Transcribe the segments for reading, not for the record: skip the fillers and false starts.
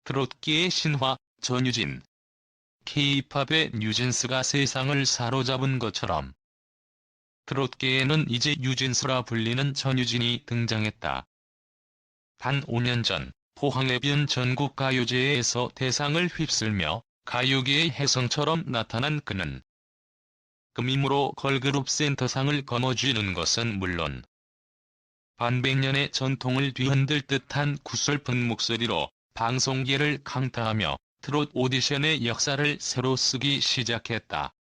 트롯계의 신화, 전유진. K-팝의 뉴진스가 세상을 사로잡은 것처럼 트롯계에는 이제 뉴진스라 불리는 전유진이 등장했다. 단 5년 전 포항해변 전국가요제에서 대상을 휩쓸며 가요계의 혜성처럼 나타난 그는 금임으로 걸그룹 센터상을 거머쥐는 것은 물론 반백년의 전통을 뒤흔들 듯한 구슬픈 목소리로 방송계를 강타하며 트롯 오디션의 역사를 새로 쓰기 시작했다.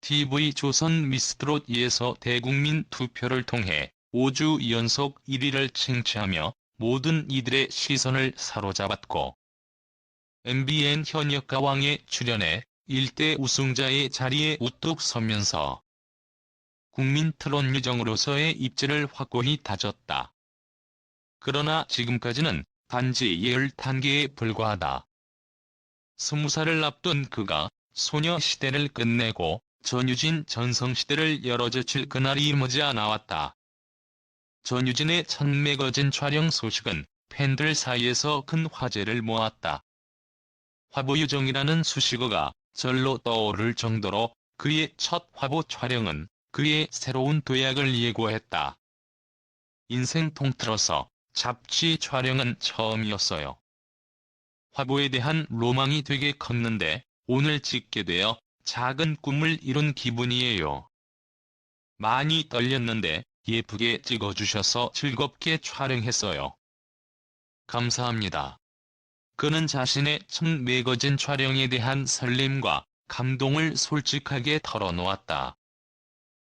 TV조선 미스트롯2에서 대국민 투표를 통해 5주 연속 1위를 쟁취하며 모든 이들의 시선을 사로잡았고, MBN 현역 가왕에 출연해 일대 우승자의 자리에 우뚝 서면서 국민 트롯 요정으로서의 입지를 확고히 다졌다. 그러나 지금까지는 단지 예열단계에 불과하다. 20살을 앞둔 그가 소녀시대를 끝내고 전유진 전성시대를 열어젖힐 그날이 머지않아왔다. 전유진의 첫 매거진 촬영 소식은 팬들 사이에서 큰 화제를 모았다. 화보요정이라는 수식어가 절로 떠오를 정도로 그의 첫 화보 촬영은 그의 새로운 도약을 예고했다. 인생 통틀어서 잡지 촬영은 처음이었어요. 화보에 대한 로망이 되게 컸는데 오늘 찍게 되어 작은 꿈을 이룬 기분이에요. 많이 떨렸는데 예쁘게 찍어주셔서 즐겁게 촬영했어요. 감사합니다. 그는 자신의 첫 매거진 촬영에 대한 설렘과 감동을 솔직하게 털어놓았다.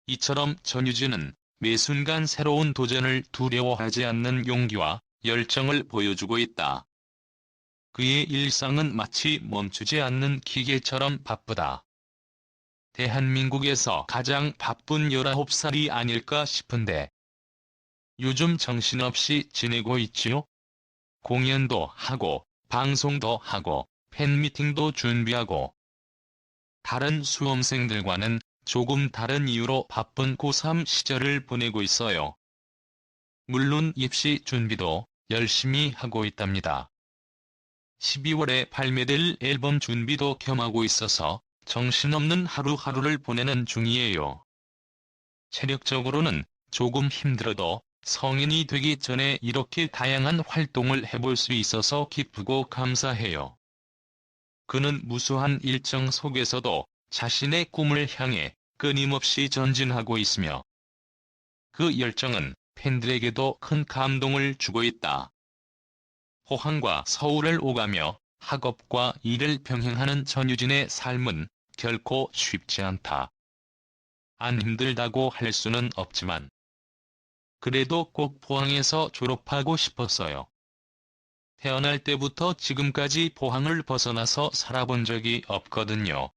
이처럼 전유진은 매 순간 새로운 도전을 두려워하지 않는 용기와 열정을 보여주고 있다. 그의 일상은 마치 멈추지 않는 기계처럼 바쁘다. 대한민국에서 가장 바쁜 19살이 아닐까 싶은데 요즘 정신없이 지내고 있지요? 공연도 하고 방송도 하고 팬미팅도 준비하고 다른 수험생들과는 조금 다른 이유로 바쁜 고3 시절을 보내고 있어요. 물론 입시 준비도 열심히 하고 있답니다. 12월에 발매될 앨범 준비도 겸하고 있어서 정신없는 하루하루를 보내는 중이에요. 체력적으로는 조금 힘들어도 성인이 되기 전에 이렇게 다양한 활동을 해볼 수 있어서 기쁘고 감사해요. 그는 무수한 일정 속에서도 자신의 꿈을 향해 끊임없이 전진하고 있으며 그 열정은 팬들에게도 큰 감동을 주고 있다. 포항과 서울을 오가며 학업과 일을 병행하는 전유진의 삶은 결코 쉽지 않다. 안 힘들다고 할 수는 없지만 그래도 꼭 포항에서 졸업하고 싶었어요. 태어날 때부터 지금까지 포항을 벗어나서 살아본 적이 없거든요.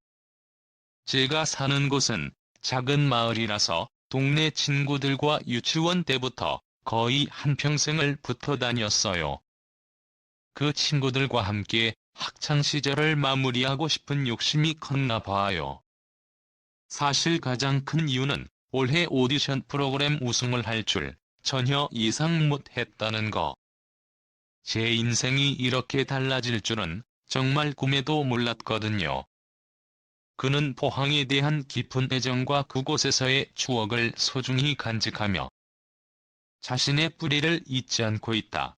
제가 사는 곳은 작은 마을이라서 동네 친구들과 유치원 때부터 거의 한평생을 붙어 다녔어요. 그 친구들과 함께 학창시절을 마무리하고 싶은 욕심이 컸나 봐요. 사실 가장 큰 이유는 올해 오디션 프로그램 우승을 할 줄 전혀 예상 못했다는 거. 제 인생이 이렇게 달라질 줄은 정말 꿈에도 몰랐거든요. 그는 포항에 대한 깊은 애정과 그곳에서의 추억을 소중히 간직하며 자신의 뿌리를 잊지 않고 있다.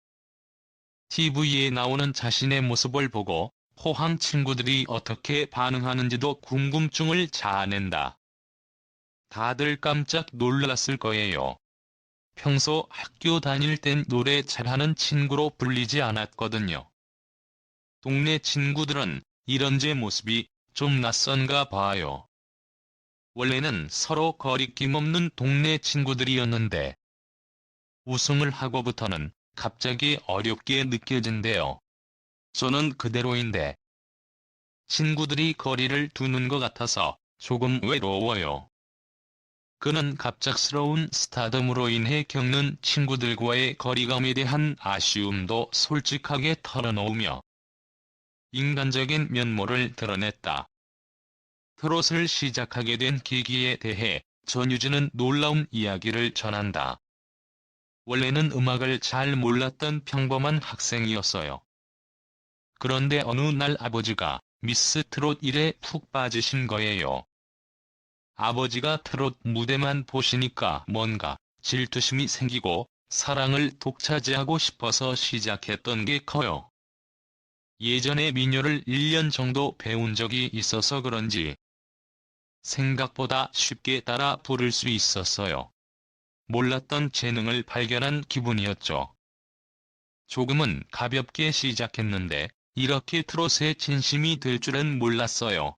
TV에 나오는 자신의 모습을 보고 포항 친구들이 어떻게 반응하는지도 궁금증을 자아낸다. 다들 깜짝 놀랐을 거예요. 평소 학교 다닐 땐 노래 잘하는 친구로 불리지 않았거든요. 동네 친구들은 이런 제 모습이 좀 낯선가 봐요. 원래는 서로 거리낌 없는 동네 친구들이었는데 우승을 하고부터는 갑자기 어렵게 느껴진대요. 저는 그대로인데 친구들이 거리를 두는 것 같아서 조금 외로워요. 그는 갑작스러운 스타덤으로 인해 겪는 친구들과의 거리감에 대한 아쉬움도 솔직하게 털어놓으며 인간적인 면모를 드러냈다. 트롯을 시작하게 된 계기에 대해 전유진은 놀라운 이야기를 전한다. 원래는 음악을 잘 몰랐던 평범한 학생이었어요. 그런데 어느 날 아버지가 미스 트롯 일에 푹 빠지신 거예요. 아버지가 트롯 무대만 보시니까 뭔가 질투심이 생기고 사랑을 독차지하고 싶어서 시작했던 게 커요. 예전에 민요를 1년 정도 배운 적이 있어서 그런지 생각보다 쉽게 따라 부를 수 있었어요. 몰랐던 재능을 발견한 기분이었죠. 조금은 가볍게 시작했는데 이렇게 트롯에 진심이 될 줄은 몰랐어요.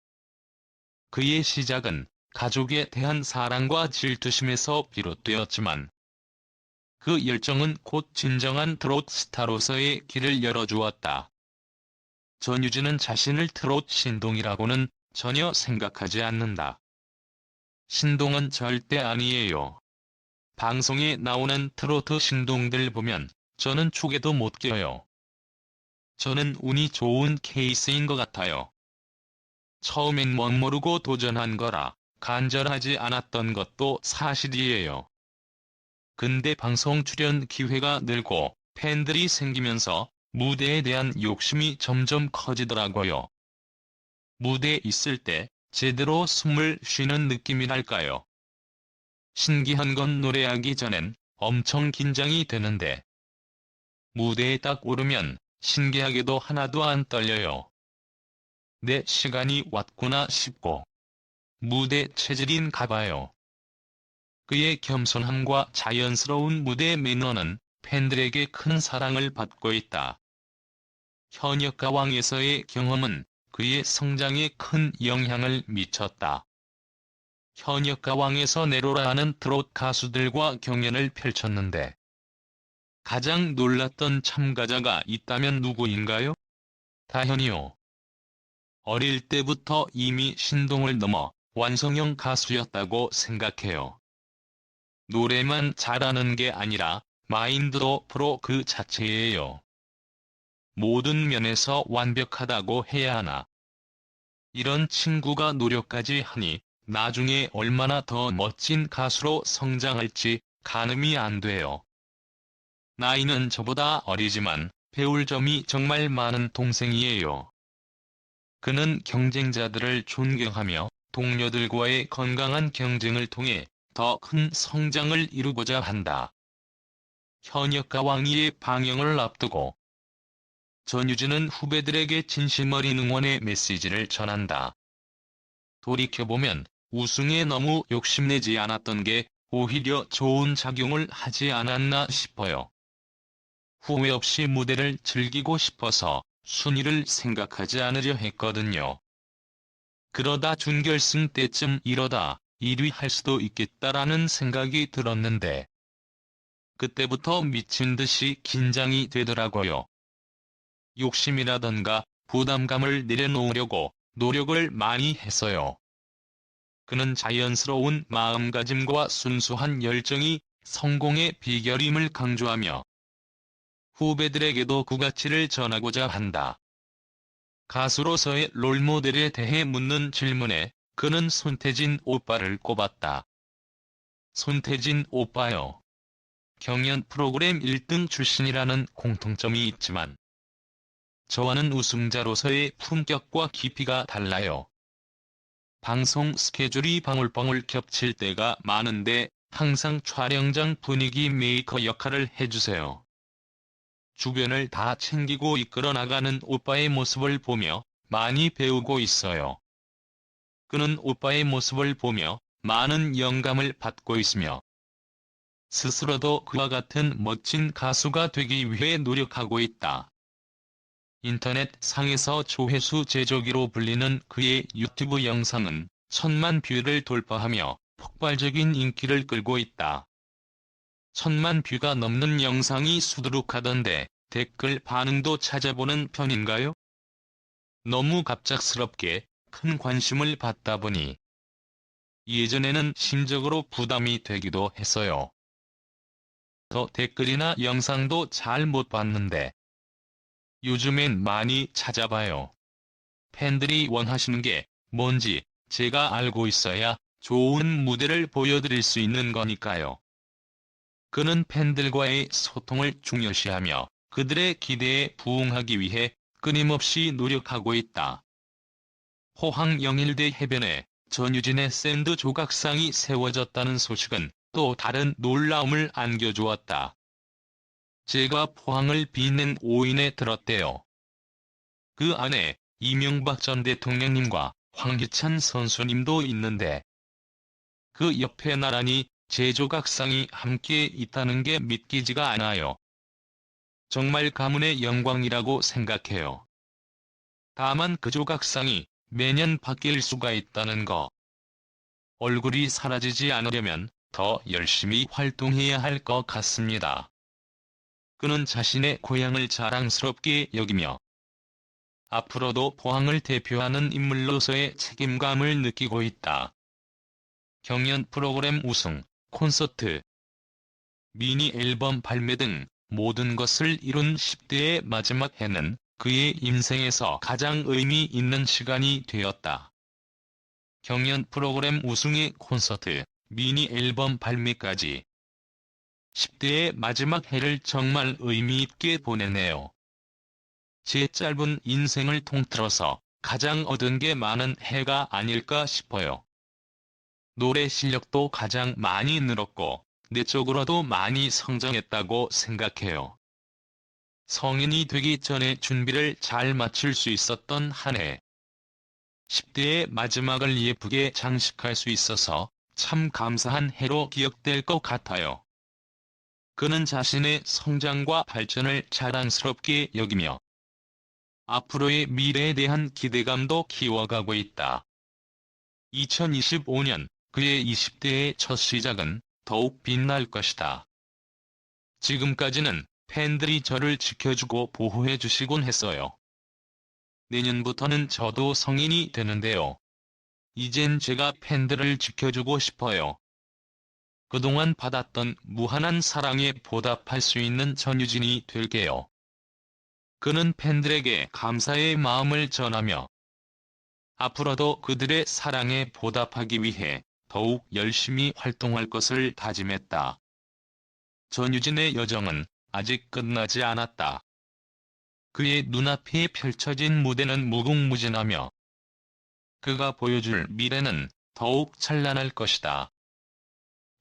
그의 시작은 가족에 대한 사랑과 질투심에서 비롯되었지만 그 열정은 곧 진정한 트롯 스타로서의 길을 열어주었다. 전유진은 자신을 트롯 신동이라고는 전혀 생각하지 않는다. 신동은 절대 아니에요. 방송에 나오는 트로트 신동들 보면 저는 축에도 못 껴요. 저는 운이 좋은 케이스인 것 같아요. 처음엔 멋모르고 도전한 거라 간절하지 않았던 것도 사실이에요. 근데 방송 출연 기회가 늘고 팬들이 생기면서 무대에 대한 욕심이 점점 커지더라고요. 무대에 있을 때 제대로 숨을 쉬는 느낌이랄까요. 신기한 건 노래하기 전엔 엄청 긴장이 되는데 무대에 딱 오르면 신기하게도 하나도 안 떨려요. 내 시간이 왔구나 싶고 무대 체질인가 봐요. 그의 겸손함과 자연스러운 무대 매너는 팬들에게 큰 사랑을 받고 있다. 현역가왕에서의 경험은 그의 성장에 큰 영향을 미쳤다. 현역가왕에서 내로라하는 트롯 가수들과 경연을 펼쳤는데 가장 놀랐던 참가자가 있다면 누구인가요? 다현이요. 어릴 때부터 이미 신동을 넘어 완성형 가수였다고 생각해요. 노래만 잘하는 게 아니라 마인드도 프로 그 자체예요. 모든 면에서 완벽하다고 해야 하나. 이런 친구가 노력까지 하니 나중에 얼마나 더 멋진 가수로 성장할지 가늠이 안 돼요. 나이는 저보다 어리지만 배울 점이 정말 많은 동생이에요. 그는 경쟁자들을 존경하며 동료들과의 건강한 경쟁을 통해 더 큰 성장을 이루고자 한다. 현역가왕이의 방영을 앞두고 전유진은 후배들에게 진심 어린 응원의 메시지를 전한다. 돌이켜보면 우승에 너무 욕심내지 않았던 게 오히려 좋은 작용을 하지 않았나 싶어요. 후회 없이 무대를 즐기고 싶어서 순위를 생각하지 않으려 했거든요. 그러다 준결승 때쯤 이러다 1위 할 수도 있겠다라는 생각이 들었는데 그때부터 미친 듯이 긴장이 되더라고요. 욕심이라던가 부담감을 내려놓으려고 노력을 많이 했어요. 그는 자연스러운 마음가짐과 순수한 열정이 성공의 비결임을 강조하며 후배들에게도 그 가치를 전하고자 한다. 가수로서의 롤모델에 대해 묻는 질문에 그는 손태진 오빠를 꼽았다. 손태진 오빠요. 경연 프로그램 1등 출신이라는 공통점이 있지만 저와는 우승자로서의 품격과 깊이가 달라요. 방송 스케줄이 방울방울 겹칠 때가 많은데 항상 촬영장 분위기 메이커 역할을 해주세요. 주변을 다 챙기고 이끌어 나가는 오빠의 모습을 보며 많이 배우고 있어요. 그는 오빠의 모습을 보며 많은 영감을 받고 있으며 스스로도 그와 같은 멋진 가수가 되기 위해 노력하고 있다. 인터넷 상에서 조회수 제조기로 불리는 그의 유튜브 영상은 1000만 뷰를 돌파하며 폭발적인 인기를 끌고 있다. 1000만 뷰가 넘는 영상이 수두룩하던데 댓글 반응도 찾아보는 편인가요? 너무 갑작스럽게 큰 관심을 받다 보니 예전에는 심적으로 부담이 되기도 했어요. 더 댓글이나 영상도 잘 못 봤는데 요즘엔 많이 찾아봐요. 팬들이 원하시는 게 뭔지 제가 알고 있어야 좋은 무대를 보여드릴 수 있는 거니까요. 그는 팬들과의 소통을 중요시하며 그들의 기대에 부응하기 위해 끊임없이 노력하고 있다. 포항 영일대 해변에 전유진의 샌드 조각상이 세워졌다는 소식은 또 다른 놀라움을 안겨주었다. 제가 포항을 빛낸 5인에 들었대요. 그 안에 이명박 전 대통령님과 황희찬 선수님도 있는데 그 옆에 나란히 제 조각상이 함께 있다는 게 믿기지가 않아요. 정말 가문의 영광이라고 생각해요. 다만 그 조각상이 매년 바뀔 수가 있다는 거. 얼굴이 사라지지 않으려면 더 열심히 활동해야 할 것 같습니다. 그는 자신의 고향을 자랑스럽게 여기며 앞으로도 포항을 대표하는 인물로서의 책임감을 느끼고 있다. 경연 프로그램 우승, 콘서트, 미니 앨범 발매 등 모든 것을 이룬 10대의 마지막 해는 그의 인생에서 가장 의미 있는 시간이 되었다. 경연 프로그램 우승의 콘서트, 미니 앨범 발매까지 10대의 마지막 해를 정말 의미 있게 보내네요. 제 짧은 인생을 통틀어서 가장 얻은 게 많은 해가 아닐까 싶어요. 노래 실력도 가장 많이 늘었고 내적으로도 많이 성장했다고 생각해요. 성인이 되기 전에 준비를 잘 마칠 수 있었던 한 해. 10대의 마지막을 예쁘게 장식할 수 있어서 참 감사한 해로 기억될 것 같아요. 그는 자신의 성장과 발전을 자랑스럽게 여기며 앞으로의 미래에 대한 기대감도 키워가고 있다. 2025년 그의 20대의 첫 시작은 더욱 빛날 것이다. 지금까지는 팬들이 저를 지켜주고 보호해주시곤 했어요. 내년부터는 저도 성인이 되는데요. 이젠 제가 팬들을 지켜주고 싶어요. 그동안 받았던 무한한 사랑에 보답할 수 있는 전유진이 될게요. 그는 팬들에게 감사의 마음을 전하며 앞으로도 그들의 사랑에 보답하기 위해 더욱 열심히 활동할 것을 다짐했다. 전유진의 여정은 아직 끝나지 않았다. 그의 눈앞에 펼쳐진 무대는 무궁무진하며 그가 보여줄 미래는 더욱 찬란할 것이다.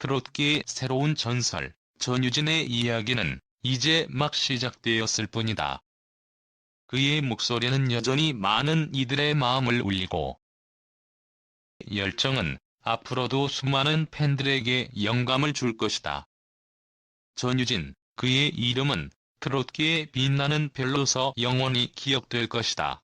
트롯계의 새로운 전설, 전유진의 이야기는 이제 막 시작되었을 뿐이다. 그의 목소리는 여전히 많은 이들의 마음을 울리고 열정은 앞으로도 수많은 팬들에게 영감을 줄 것이다. 전유진, 그의 이름은 트롯계의 빛나는 별로서 영원히 기억될 것이다.